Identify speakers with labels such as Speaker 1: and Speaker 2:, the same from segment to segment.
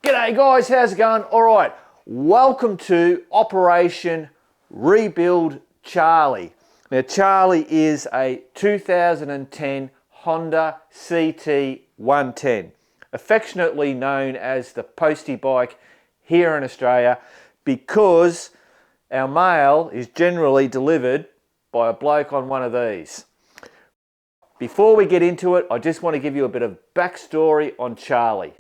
Speaker 1: G'day guys, how's it going? All right, welcome to Operation Rebuild Charley. Now Charley is a 2010 Honda CT110, affectionately known as the Postie Bike here in Australia because our mail is generally delivered by a bloke on one of these. Before we get into it, I just want to give you a bit of backstory on Charley.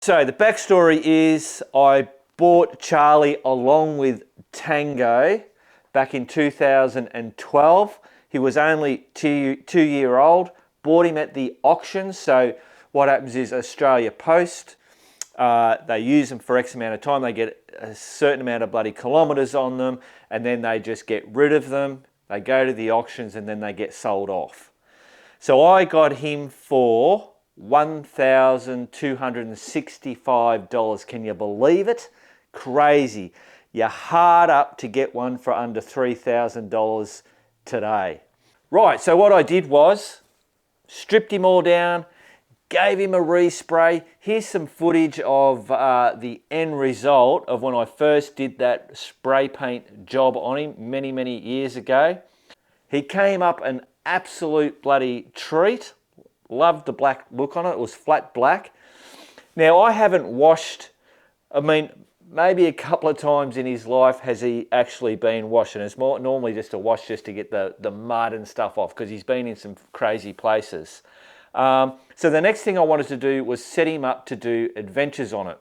Speaker 1: So the backstory is I bought Charley along with Tango back in 2012. He was only two-year old. Bought him at the auction. So what happens is Australia Post, they use them for X amount of time. They get a certain amount of bloody kilometres on them and then they just get rid of them. They go to the auctions and then they get sold off. So I got him for $1,265. Can you believe it? Crazy. You're hard up to get one for under $3,000 today. Right, so what I did was stripped him all down, gave him a respray. Here's some footage of the end result of when I first did that spray paint job on him many years ago. He came up an absolute bloody treat. Loved the black look on it. It was flat black. Now I haven't washed, maybe a couple of times in his life has he actually been washed, and it's more normally just a wash just to get the mud and stuff off because he's been in some crazy places. So the next thing I wanted to do was set him up to do adventures on it.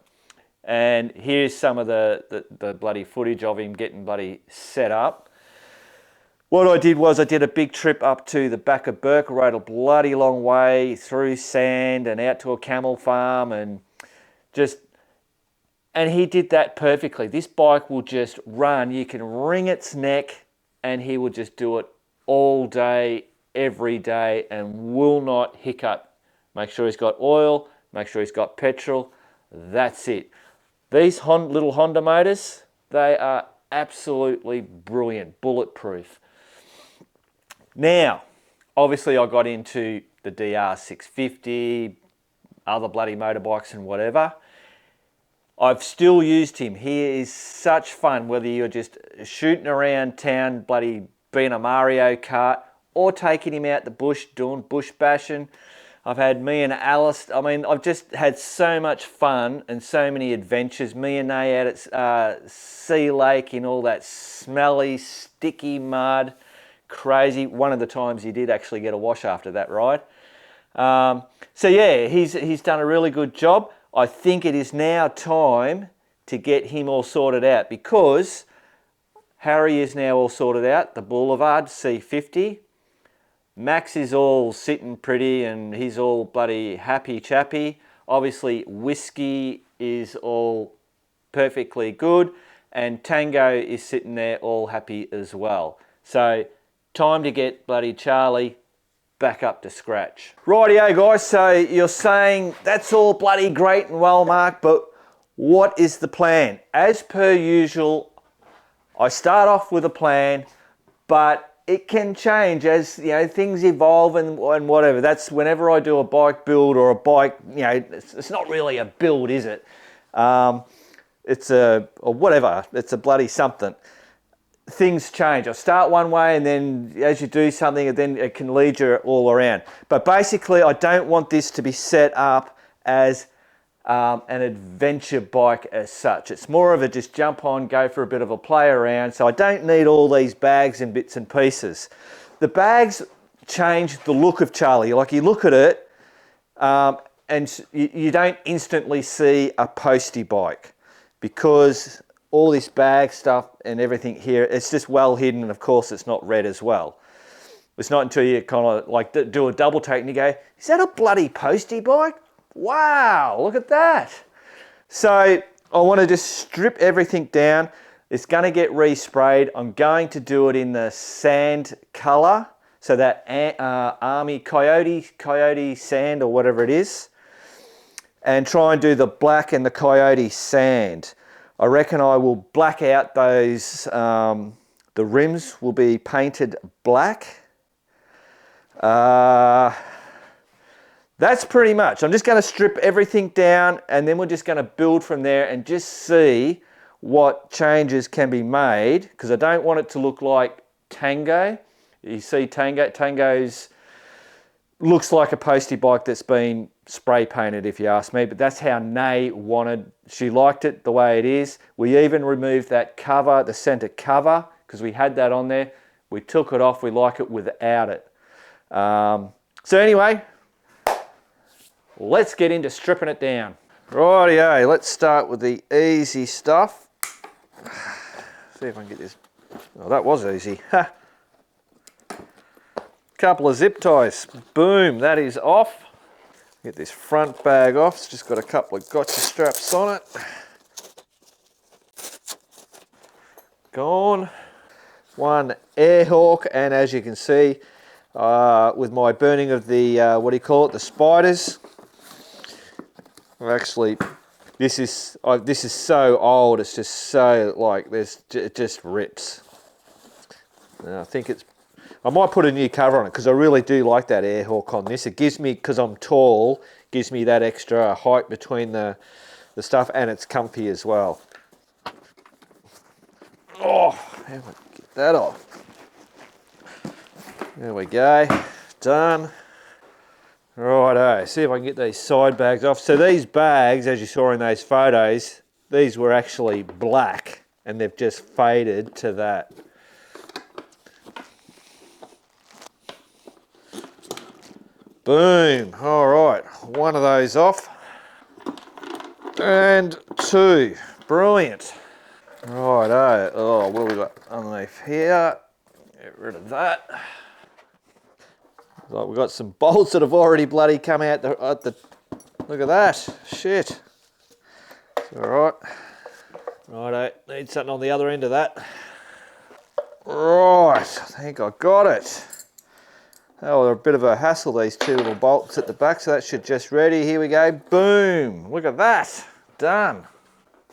Speaker 1: And here's some of the bloody footage of him getting bloody set up. What I did was I did a big trip up to the back of Burke, rode a bloody long way through sand and out to a camel farm and he did that perfectly. This bike will just run. You can wring its neck and he will just do it all day, every day and will not hiccup. Make sure he's got oil, make sure he's got petrol. That's it. These little Honda motors, they are absolutely brilliant, bulletproof. Now, obviously I got into the DR650, other bloody motorbikes and whatever. I've still used him. He is such fun, whether you're just shooting around town, bloody being a Mario Kart, or taking him out the bush, doing bush bashing. I've had me and Alice, I've just had so much fun and so many adventures. Me and they out at Sea Lake in all that smelly, sticky mud. Crazy. One of the times he did actually get a wash after that ride. So yeah, he's done a really good job. I think it is now time to get him all sorted out because Harry is now all sorted out, the Boulevard C50. Max is all sitting pretty and he's all bloody happy chappy. Obviously Whiskey is all perfectly good and Tango is sitting there all happy as well. So time to get bloody Charley back up to scratch. Rightio guys, so you're saying that's all bloody great and well, Mark, but what is the plan? As per usual, I start off with a plan, but it can change as things evolve and whatever. That's whenever I do a bike build or a bike, it's not really a build, is it? It's a bloody something. Things change. I start one way and then as you do something, then it can lead you all around. But basically, I don't want this to be set up as an adventure bike as such. It's more of a just jump on, go for a bit of a play around. So I don't need all these bags and bits and pieces. The bags change the look of Charley. Like you look at it and you don't instantly see a Postie bike because all this bag stuff and everything here, it's just well hidden and of course it's not red as well. It's not until you kind of like do a double take and you go, is that a bloody Postie bike? Wow, look at that. So I want to just strip everything down. It's going to get resprayed. I'm going to do it in the sand color. So that Army Coyote sand or whatever it is. And try and do the black and the Coyote sand. I reckon I will black out those, the rims will be painted black. that's pretty much. I'm just going to strip everything down and then we're just going to build from there and just see what changes can be made, because I don't want it to look like Tango. You see Tango's looks like a postie bike that's been spray painted, if you ask me, but that's how Nay wanted. She liked it the way it is. We even removed that cover, the center cover, because we had that on there. We took it off. We like it without it. So anyway, let's get into stripping it down. Rightio, let's start with the easy stuff. See if I can get this. Oh, that was easy. Couple of zip ties. Boom, that is off. Get this front bag off. It's just got a couple of gotcha straps on it. Gone. One air hawk, and as you can see, with my burning of the, what do you call it, the spiders. Actually, this is so old. It's just so like it just rips. And I think I might put a new cover on it because I really do like that air hawk on this. It gives me, because I'm tall, gives me that extra height between the stuff, and it's comfy as well. Oh, how do I get that off? There we go, done. Righto, see if I can get these side bags off. So these bags, as you saw in those photos, these were actually black and they've just faded to that. Boom, all right, one of those off. And two, brilliant. Righto, oh, what have we got underneath here? Get rid of that. Like we've got some bolts that have already bloody come out look at that, shit. It's all right. Righto, need something on the other end of that. Right, I think I got it. Oh, they're a bit of a hassle, these two little bolts at the back, so that should just ready. Here we go, boom, look at that, done.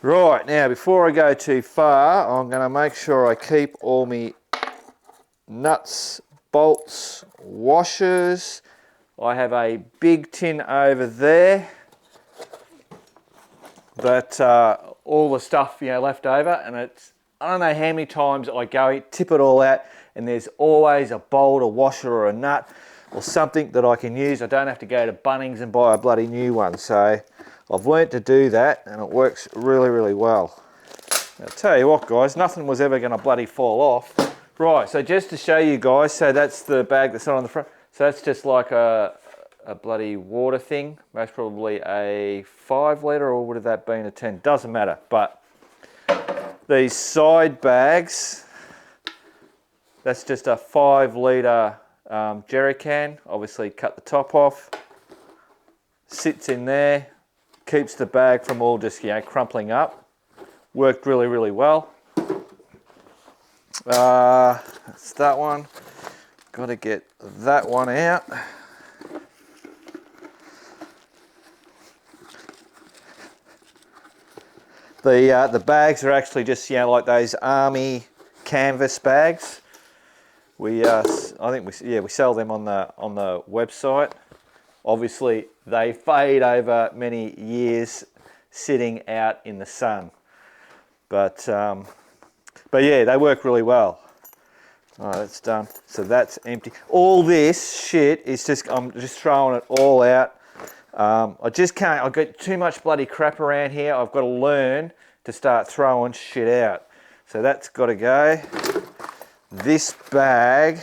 Speaker 1: Right, now before I go too far, I'm gonna make sure I keep all my nuts, bolts, washers. I have a big tin over there that all the stuff left over, and it's, I don't know how many times I go tip it all out, and there's always a bolt, a washer or a nut or something that I can use. I don't have to go to Bunnings and buy a bloody new one. So I've learnt to do that and it works really, really well. I'll tell you what guys, nothing was ever going to bloody fall off. Right, so just to show you guys, so that's the bag that's not on the front. So that's just like a bloody water thing, most probably a 5 litre, or would have that been a 10? Doesn't matter, but these side bags, that's just a 5 litre jerry can. Obviously cut the top off, sits in there, keeps the bag from all just crumpling up. Worked really, really well. That's that one. Got to get that one out. The bags are actually just like those army canvas bags. I think we sell them on the website. Obviously they fade over many years sitting out in the sun, but yeah, they work really well. All right, that's done. So that's empty. All this shit is I'm just throwing it all out. I just can't, I've got too much bloody crap around here. I've got to learn to start throwing shit out. So that's got to go. This bag,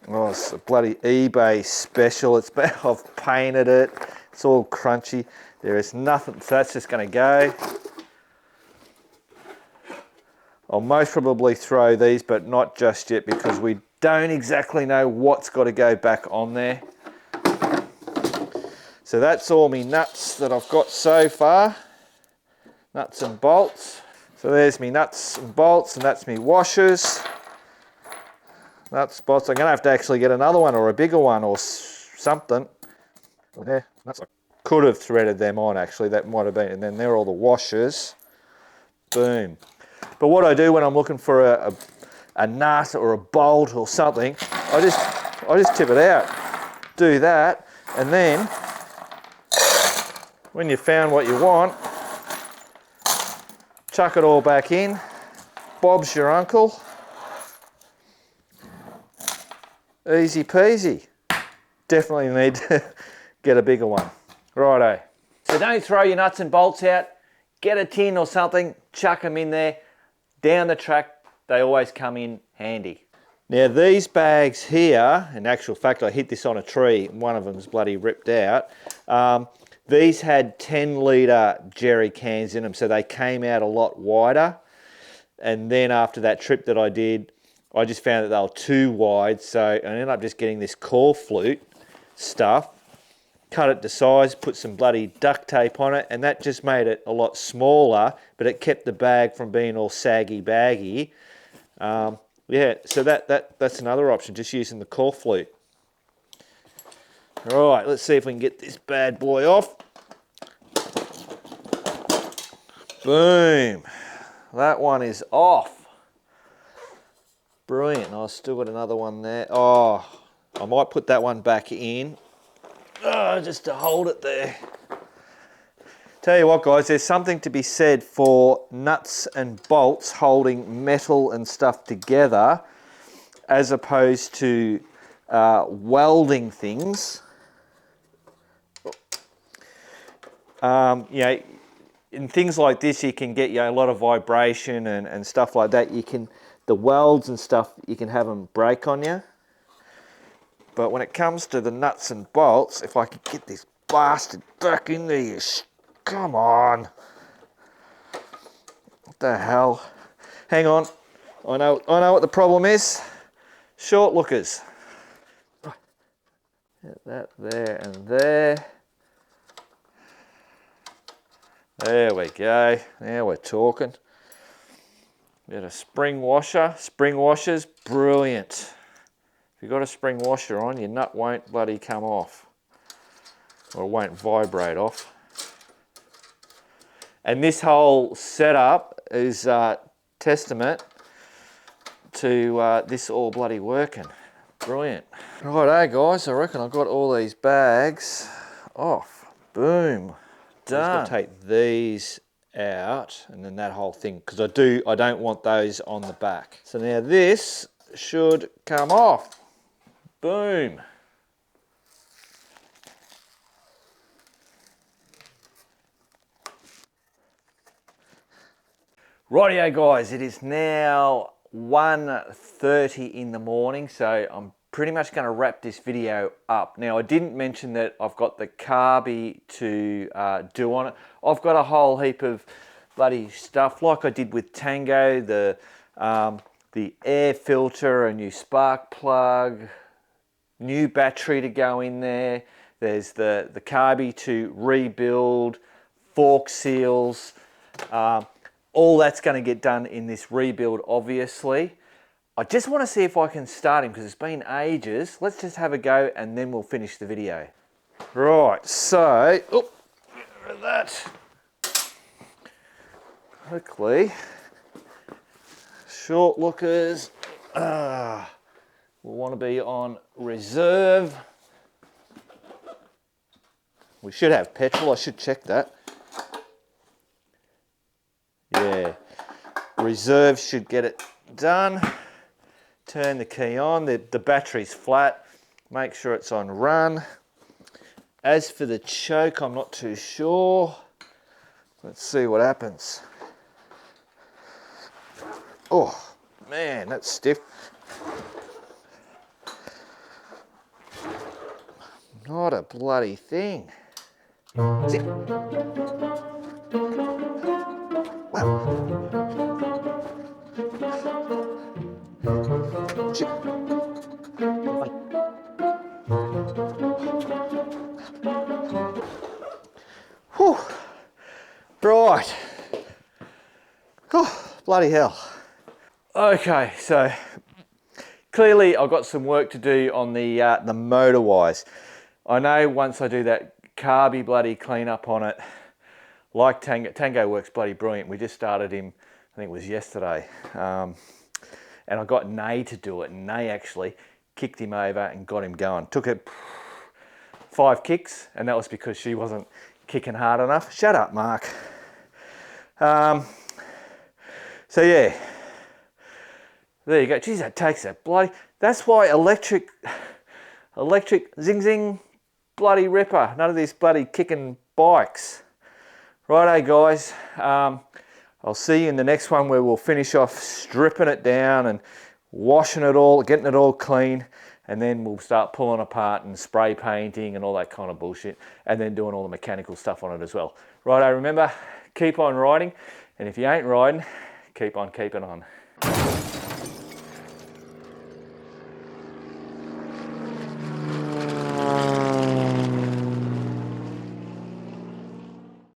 Speaker 1: oh, it's a bloody eBay special. I've painted it. It's all crunchy. There is nothing, so that's just going to go. I'll most probably throw these, but not just yet because we don't exactly know what's got to go back on there. So that's all my nuts that I've got so far. Nuts and bolts. So there's me nuts and bolts, and that's me washers. Nuts, bolts. I'm going to have to actually get another one or a bigger one or something. There, nuts. I could have threaded them on actually. That might have been, and then there are all the washers. Boom. But what I do when I'm looking for a nut or a bolt or something, I just tip it out. Do that, and then when you've found what you want, chuck it all back in. Bob's your uncle. Easy peasy. Definitely need to get a bigger one. Righto. So don't throw your nuts and bolts out. Get a tin or something, chuck them in there. Down the track, they always come in handy. Now these bags here, in actual fact I hit this on a tree, and one of them's bloody ripped out. These had 10-litre jerry cans in them, so they came out a lot wider. And then after that trip that I did, I just found that they were too wide, so I ended up just getting this core flute stuff, cut it to size, put some bloody duct tape on it, and that just made it a lot smaller, but it kept the bag from being all saggy baggy. Yeah, so that's another option, just using the core flute. All right, let's see if we can get this bad boy off. Boom. That one is off. Brilliant. I've still got another one there. Oh, I might put that one back in. Oh, just to hold it there. Tell you what, guys, there's something to be said for nuts and bolts holding metal and stuff together as opposed to welding things. You know, in things like this, you can get a lot of vibration and stuff like that. The welds and stuff, you can have them break on you. But when it comes to the nuts and bolts, if I could get this bastard back in there, come on. What the hell? Hang on. I know what the problem is. Short lookers. Get that there and there. There we go. Now we're talking. Get a spring washer. Spring washers, brilliant. If you've got a spring washer on, your nut won't bloody come off. Or it won't vibrate off. And this whole setup is testament to this all bloody working. Brilliant. Righto guys, I reckon I've got all these bags off. Boom. Done. Just gotta take these out and then that whole thing, because I don't want those on the back. So now this should come off. Boom. Rightio guys, it is now 1:30 in the morning, so I'm pretty much going to wrap this video up. Now I didn't mention that I've got the carby to do on it. I've got a whole heap of bloody stuff like I did with Tango, the air filter, a new spark plug, new battery to go in there. There's the carby to rebuild, fork seals, all that's going to get done in this rebuild obviously. I just want to see if I can start him because it's been ages. Let's just have a go and then we'll finish the video. Right, so, get rid of that. Quickly, short lookers, we'll want to be on reserve. We should have petrol, I should check that. Yeah, reserve should get it done. Turn the key on, the battery's flat, make sure it's on run. As for the choke, I'm not too sure. Let's see what happens. Oh, man, that's stiff. Not a bloody thing. Zip. Wow. Whew. Right. Oh, bloody hell. Okay, so clearly I've got some work to do on the motor wise. I know once I do that carby bloody clean up on it, like Tango works bloody brilliant. We just started him, I think it was yesterday. And I got Nay to do it, and Nay actually kicked him over and got him going. Took it 5 kicks, and that was because she wasn't kicking hard enough. Shut up, Mark. So yeah, there you go. Geez, that takes that bloody. That's why electric, zing zing, bloody ripper. None of these bloody kicking bikes. Righto, guys. I'll see you in the next one where we'll finish off stripping it down and washing it all, getting it all clean, and then we'll start pulling apart and spray painting and all that kind of bullshit, and then doing all the mechanical stuff on it as well. Righto, remember, keep on riding, and if you ain't riding, keep on keeping on.